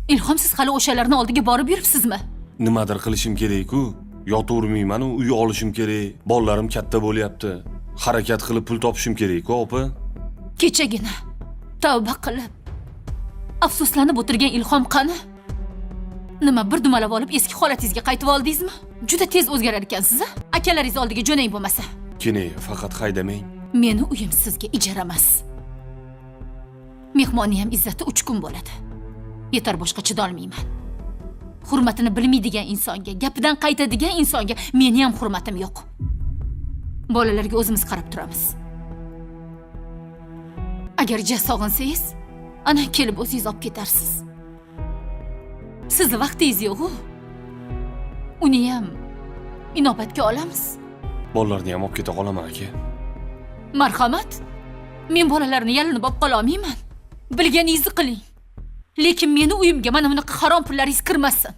Ilhom, siz hali o'shalarni oldiga borib yuribsizmi? Nimadir qilishim kerak-ku. Yotavermayman, uy olishim kerak. Bolalarim katta bo'lyapti. Harakat qilib pul topishim kerak-ku, opa. Kechagina tavba qilib afsuslanib o'tirgan Ilhom qani? Nima bir dumalab olib eski holatingizga qaytib oldingizmi? Juda tez o'zgarar ekansiz, a? Akalaringiz oldiga jo'nang bo'lmasa. Keling, faqat haydamang. Meni uyim sizga ijara emas. Mehmonni ham izzati 3 kun bo'ladi. Yetar, boshqa chidolmayman. Hurmatini bilmaydigan insonga, gapidan qaytadigan insonga meni ham hurmatim yo'q. Bolalarga o'zimiz qarab turamiz. Agar sog'insangiz, ana kelib o'zingiz olib ketarsiz. Sizni vaqtingiz yo'q-ku. Uni ham inobatga olamiz. Bolalarni ham olib keta qolaman, aka. Marhamat. Men bolalarni yalinib olib qola olmayman. Bilganingizni qiling. Lekin meni uyimga mana bunaqa harom pullaringiz kirmasin.